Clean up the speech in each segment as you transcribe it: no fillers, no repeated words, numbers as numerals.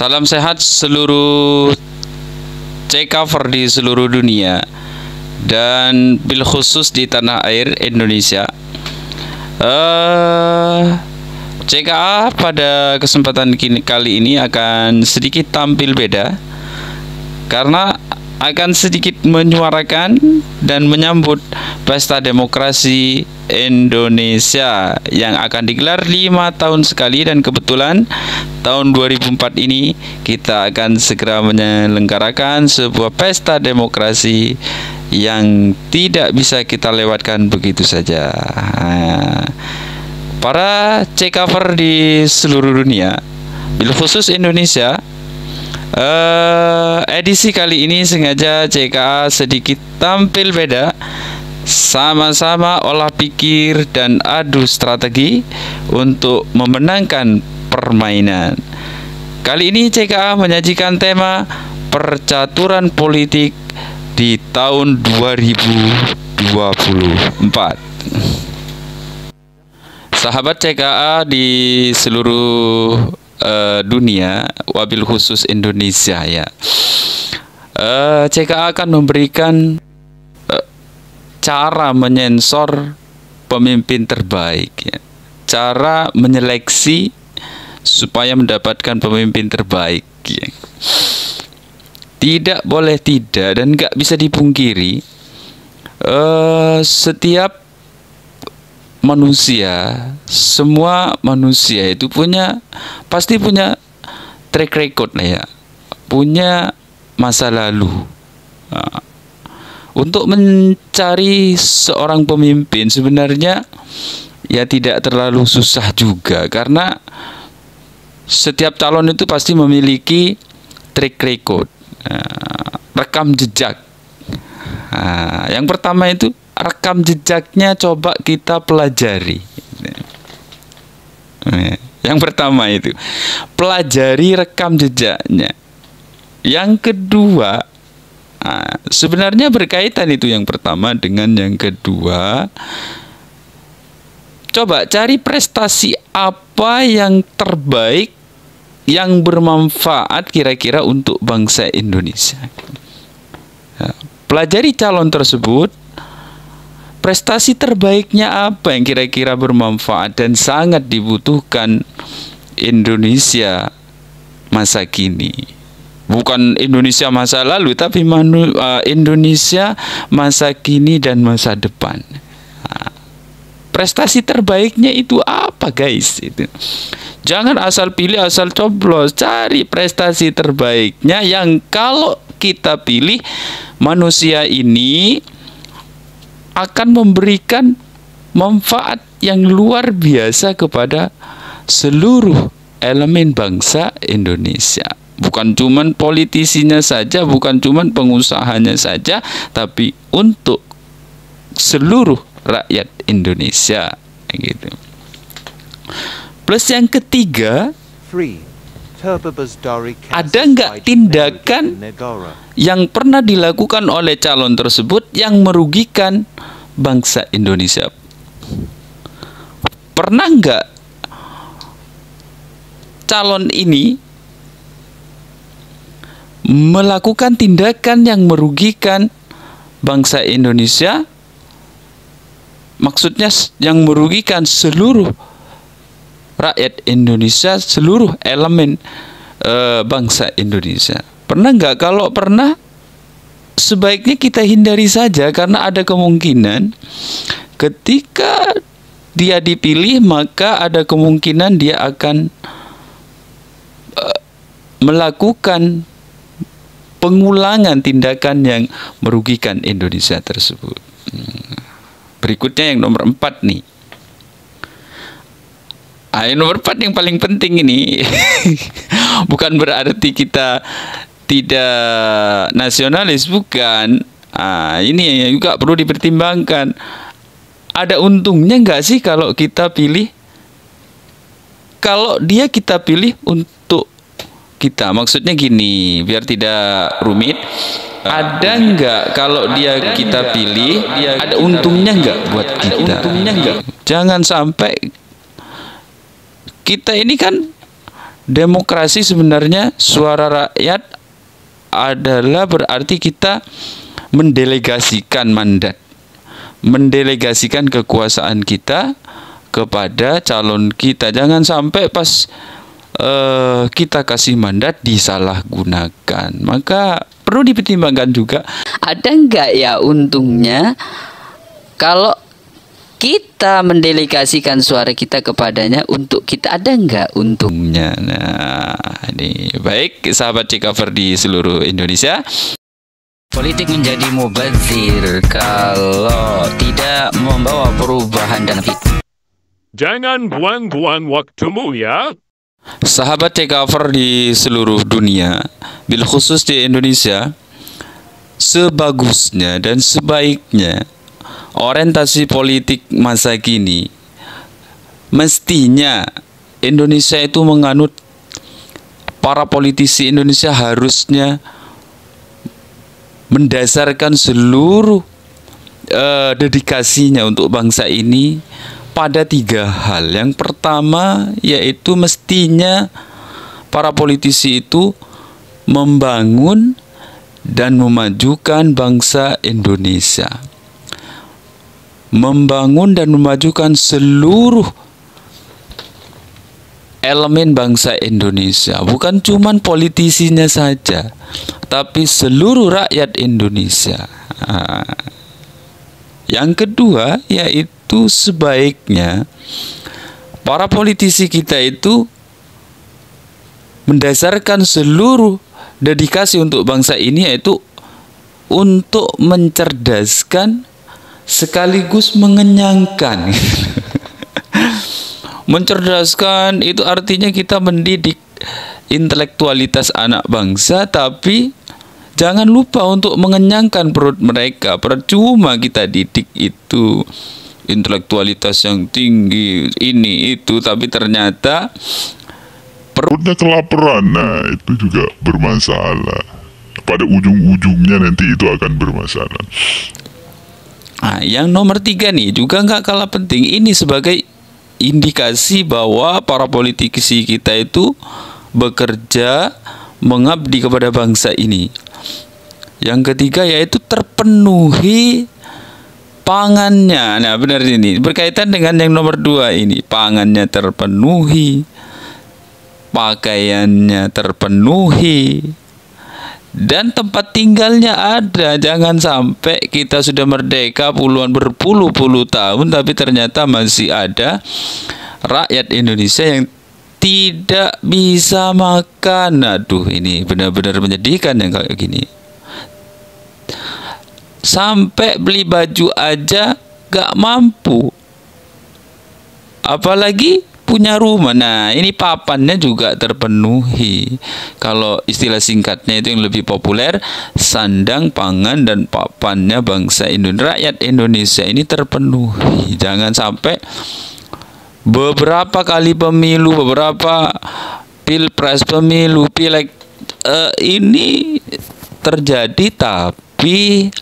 Salam sehat seluruh C-cover di seluruh dunia dan bil khusus di tanah air Indonesia. CKA pada kesempatan kali ini akan sedikit tampil beda karena akan sedikit menyuarakan dan menyambut Pesta Demokrasi Indonesia yang akan digelar 5 tahun sekali, dan kebetulan tahun 2004 ini kita akan segera menyelenggarakan sebuah pesta demokrasi yang tidak bisa kita lewatkan begitu saja. Para C-cover di seluruh dunia, bil khusus Indonesia, edisi kali ini sengaja CKA sedikit tampil beda, sama-sama olah pikir dan adu strategi untuk memenangkan permainan. Kali ini CKA menyajikan tema percaturan politik di tahun 2024. Sahabat CKA di seluruh dunia, wabil khusus Indonesia ya, CKA akan memberikan cara menyensor pemimpin terbaik ya. Cara menyeleksi supaya mendapatkan pemimpin terbaik ya. Tidak boleh tidak dan nggak bisa dipungkiri, setiap manusia, semua manusia itu pasti punya track record lah ya, punya masa lalu. Untuk mencari seorang pemimpin sebenarnya ya tidak terlalu susah juga, karena setiap calon itu pasti memiliki track record, rekam jejak. Yang pertama itu rekam jejaknya coba kita pelajari. Yang pertama itu pelajari rekam jejaknya. Yang kedua, sebenarnya berkaitan itu yang pertama dengan yang kedua. Coba cari prestasi apa yang terbaik, yang bermanfaat kira-kira untuk bangsa Indonesia. Pelajari calon tersebut, prestasi terbaiknya apa yang kira-kira bermanfaat dan sangat dibutuhkan Indonesia masa kini. Bukan Indonesia masa lalu, tapi Indonesia masa kini dan masa depan. Prestasi terbaiknya itu apa, guys? Itu. Jangan asal pilih, asal coblos. Cari prestasi terbaiknya yang kalau kita pilih, manusia ini akan memberikan manfaat yang luar biasa kepada seluruh elemen bangsa Indonesia. Bukan cuman politisinya saja, bukan cuman pengusahanya saja, tapi untuk seluruh rakyat Indonesia gitu. Plus yang ketiga, ada nggak tindakan yang pernah dilakukan oleh calon tersebut yang merugikan bangsa Indonesia? Pernah nggak calon ini melakukan tindakan yang merugikan bangsa Indonesia? Maksudnya yang merugikan seluruh rakyat Indonesia, seluruh elemen bangsa Indonesia. Pernah nggak? Kalau pernah, sebaiknya kita hindari saja, karena ada kemungkinan ketika dia dipilih, maka ada kemungkinan dia akan melakukan pengulangan tindakan yang merugikan Indonesia tersebut. Berikutnya yang nomor 4 nih. Yang nomor 4 yang paling penting ini. Bukan berarti kita tidak nasionalis, bukan. Ini juga perlu dipertimbangkan. Ada untungnya nggak sih kalau kita pilih? Kalau dia kita pilih untuk kita, maksudnya gini, biar tidak rumit. Ada nggak kalau dia kita pilih, ada untungnya nggak buat kita? Jangan sampai kita ini kan demokrasi sebenarnya suara rakyat adalah berarti kita mendelegasikan mandat, mendelegasikan kekuasaan kita kepada calon kita. Jangan sampai pas kita kasih mandat disalahgunakan. Maka perlu dipertimbangkan juga. Ada enggak ya untungnya kalau kita mendelegasikan suara kita kepadanya untuk kita, ada enggak untungnya? Nah, ini baik sahabat C-Cover di seluruh Indonesia. Politik menjadi mubazir kalau tidak membawa perubahan dan Jangan buang-buang waktumu ya. Sahabat C-Cover di seluruh dunia, bil khusus di Indonesia, sebagusnya dan sebaiknya orientasi politik masa kini mestinya Indonesia itu menganut, para politisi Indonesia harusnya mendasarkan seluruh dedikasinya untuk bangsa ini pada 3 hal. Yang pertama yaitu mestinya para politisi itu membangun dan memajukan bangsa Indonesia, membangun dan memajukan seluruh elemen bangsa Indonesia, bukan cuman politisinya saja, tapi seluruh rakyat Indonesia. Yang kedua yaitu sebaiknya para politisi kita itu mendasarkan seluruh dedikasi untuk bangsa ini yaitu untuk mencerdaskan sekaligus mengenyangkan. Mencerdaskan itu artinya kita mendidik intelektualitas anak bangsa, tapi jangan lupa untuk mengenyangkan perut mereka. Percuma kita didik itu intelektualitas yang tinggi, ini itu, tapi ternyata perutnya kelaparan. Nah, itu juga bermasalah. Pada ujung-ujungnya nanti itu akan bermasalah. Nah, yang nomor 3 nih juga nggak kalah penting. Ini sebagai indikasi bahwa para politisi kita itu bekerja mengabdi kepada bangsa ini. Yang ketiga yaitu terpenuhi pangannya. Nah, benar ini berkaitan dengan yang nomor 2 ini. Pangannya terpenuhi, pakaiannya terpenuhi, dan tempat tinggalnya ada. Jangan sampai kita sudah merdeka berpuluh-puluh tahun tapi ternyata masih ada rakyat Indonesia yang tidak bisa makan. Aduh, ini benar-benar menyedihkan yang kayak gini. Sampai beli baju aja gak mampu, apalagi punya rumah. Nah, ini papannya juga terpenuhi. Kalau istilah singkatnya itu yang lebih populer, sandang, pangan, dan papannya bangsa Indonesia, rakyat Indonesia ini terpenuhi. Jangan sampai beberapa kali pemilu, beberapa pilpres, pemilu, pileg ini terjadi tapi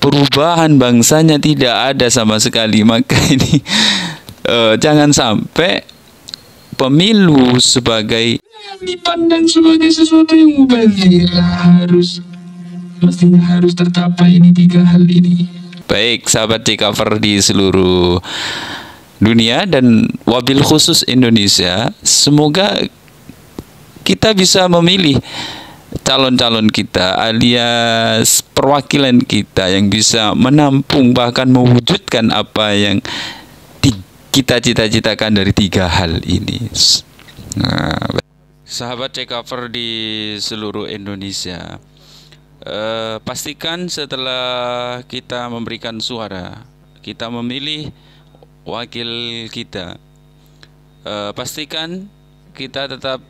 perubahan bangsanya tidak ada sama sekali. Maka ini jangan sampai pemilu sebagai dipandang sebagai sesuatu yang mubazir. Mestinya harus tercapai ini 3 hal ini. Baik sahabat C-Cover di seluruh dunia dan wabil khusus Indonesia, semoga kita bisa memilih calon-calon kita alias perwakilan kita yang bisa menampung bahkan mewujudkan apa yang kita cita-citakan dari 3 hal ini. Nah, sahabat C-Cover di seluruh Indonesia, pastikan setelah kita memberikan suara, kita memilih wakil kita, pastikan kita tetap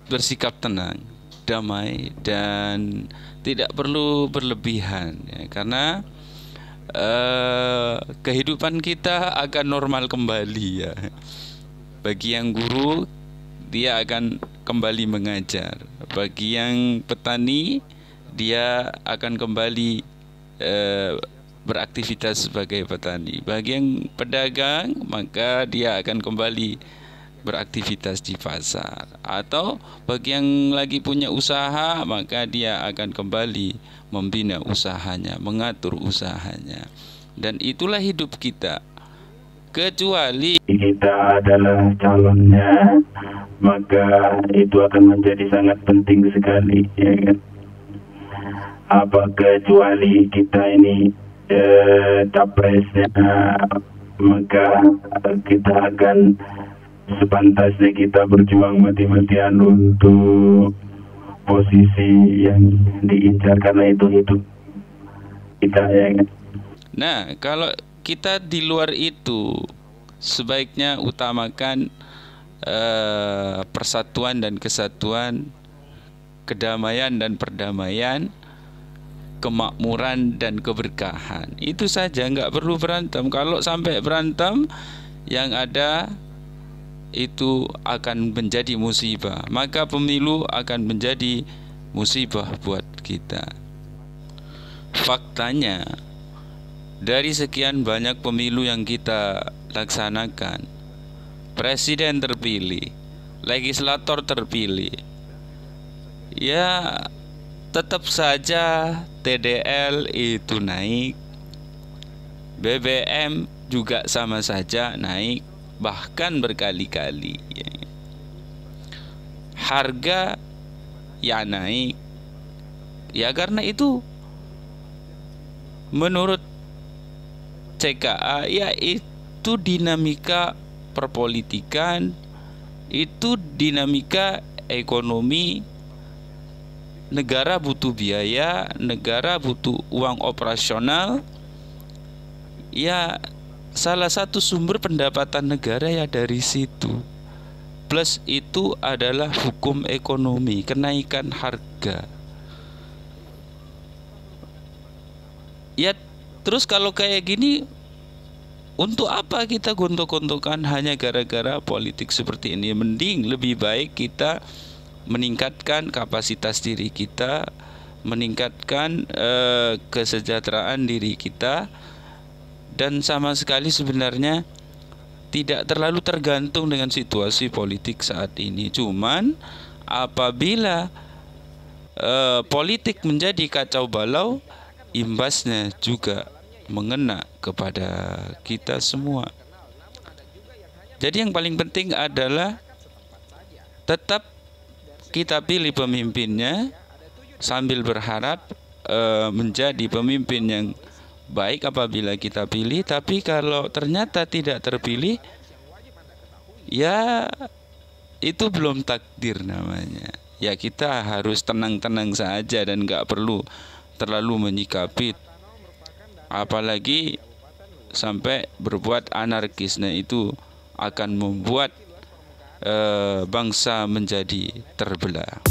bersikap tenang, damai, dan tidak perlu berlebihan ya, karena kehidupan kita akan normal kembali ya. Bagi yang guru, dia akan kembali mengajar. Bagi yang petani, dia akan kembali beraktivitas sebagai petani. Bagi yang pedagang, maka dia akan kembali beraktivitas di pasar, atau bagi yang lagi punya usaha maka dia akan kembali membina usahanya, mengatur usahanya. Dan itulah hidup kita. Kecuali kita adalah calonnya, maka itu akan menjadi sangat penting sekali, ya kan? Apa kecuali kita ini capresnya, maka kita akan sepantasnya kita berjuang mati-matian untuk posisi yang diincar, karena itu hidup kita, ya kan? Nah, kalau kita di luar itu sebaiknya utamakan persatuan dan kesatuan, kedamaian dan perdamaian, kemakmuran dan keberkahan. Itu saja, nggak perlu berantem. Kalau sampai berantem, yang ada itu akan menjadi musibah. Maka pemilu akan menjadi musibah buat kita. Faktanya, dari sekian banyak pemilu yang kita laksanakan, presiden terpilih, legislator terpilih, ya tetap saja TDL itu naik, BBM juga sama saja naik, bahkan berkali-kali. Harga ya naik. Ya karena itu menurut CKA ya itu dinamika perpolitikan, itu dinamika ekonomi. Negara butuh biaya, negara butuh uang operasional. Ya salah satu sumber pendapatan negara ya dari situ. Plus itu adalah hukum ekonomi, kenaikan harga. Ya terus kalau kayak gini, untuk apa kita gontok-gontokan hanya gara-gara politik seperti ini? Mending lebih baik kita meningkatkan kapasitas diri kita, meningkatkan kesejahteraan diri kita, dan sama sekali sebenarnya tidak terlalu tergantung dengan situasi politik saat ini. Cuman apabila politik menjadi kacau balau, imbasnya juga mengena kepada kita semua. Jadi yang paling penting adalah tetap kita pilih pemimpinnya sambil berharap menjadi pemimpin yang baik apabila kita pilih. Tapi kalau ternyata tidak terpilih, ya itu belum takdir namanya. Ya kita harus tenang-tenang saja dan nggak perlu terlalu menyikapi, apalagi sampai berbuat anarkis. Nah itu akan membuat bangsa menjadi terbelah.